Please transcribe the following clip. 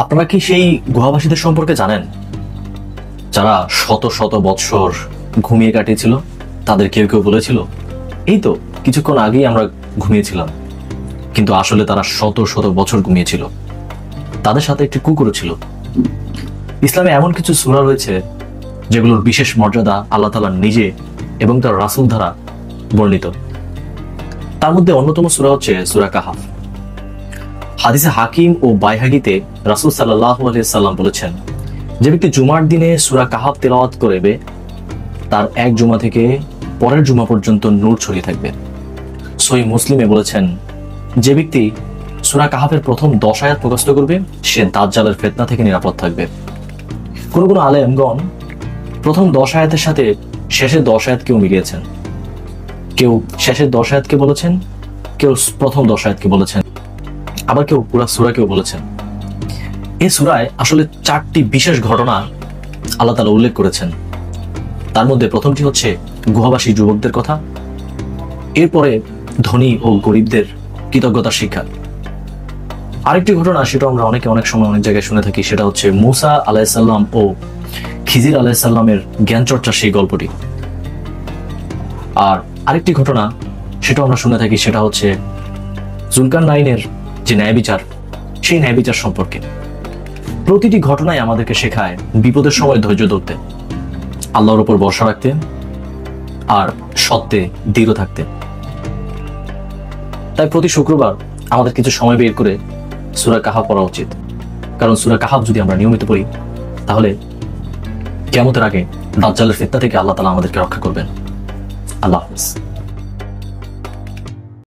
আপনারা কি সেই গুহাবাসীদের সম্পর্কে জানেন যারা শত শত বৎসর ঘুমিয়ে কাটিয়েছিল? তাদের কেউ কেউ বলেছিল, এই তো কিছুক্ষণ আগেই আমরা ঘুমিয়েছিলাম, কিন্তু আসলে তারা শত শত বছর ঘুমিয়েছিল। তাদের সাথে একটি কুকুরও ছিল। ইসলামে এমন কিছু সূরা রয়েছে যেগুলোর বিশেষ মর্যাদা আল্লাহ তাআলা নিজে এবং তার রাসূল দ্বারা বর্ণিত। তার মধ্যে অন্যতম সূরা হচ্ছে সূরা কাহাফ। হাদিসে হাকিম ও বাইহাগীতে রাসূল সাল্লাল্লাহু আলাইহি সাল্লাম বলেছেন, যে ব্যক্তি জুমার দিনে সূরা কাহাফ তেলাওয়াত করবে তার এক জুমা থেকে পরের জুমা পর্যন্ত নূর ছড়িয়ে থাকবে। সহিহ মুসলিমে বলেছেন, যে ব্যক্তি সূরা কাহাফের প্রথম 10 আয়াত মুখস্থ করবে সে দাজ্জালের ফিতনা থেকে নিরাপদ থাকবে। কোন কোন আলেমগণ প্রথম 10 আয়াতের সাথে শেষের 10 আয়াতকেও মিলিয়েছেন। কেউ শেষের 10 আয়াতকে বলেছেন, কেউ প্রথম 10 আয়াতকে বলেছেন, আবার কেউ পুরা সূরাকেও বলেছেন। এই সূরায় আসলে 4টি বিশেষ ঘটনা আল্লাহ তাআলা উল্লেখ করেছেন। তার মধ্যে প্রথমটি হচ্ছে গুহাবাসী যুবকদের কথা, এরপরে ধনী ও গরিবদের কৃতজ্ঞতার শিক্ষা। আরেকটি ঘটনা, সেটা আমরা অনেক সময় অনেক জায়গায় শুনে থাকি, সেটা হচ্ছে মূসা আলাইহিস সালাম ও খিজির আলাইহিস সালামের জ্ঞান চর্চার সেই গল্পটি। আর আরেকটি ঘটনা সেটা আমরা শুনে থাকি, সেটা হচ্ছে জুলকারনাইনের যে ন্যায় বিচার, সেই ন্যায় বিচার সম্পর্কে। প্রতিটি ঘটনায় আমাদেরকে শেখায় বিপদের সময় ধৈর্য ধরতে, আল্লাহর উপর ভরসা রাখতে আর সত্যে দৃঢ় থাকতে। তাই প্রতি শুক্রবার আমাদের কিছু সময় বের করে সূরা কাহাফ পড়া উচিত, কারণ সূরা কাহাফ যদি আমরা নিয়মিত পড়ি তাহলে কিয়ামতের আগে দাজ্জালের ফিতনা থেকে আল্লাহ তাআলা আমাদেরকে রক্ষা করবেন। আল্লাহ হাফেজ।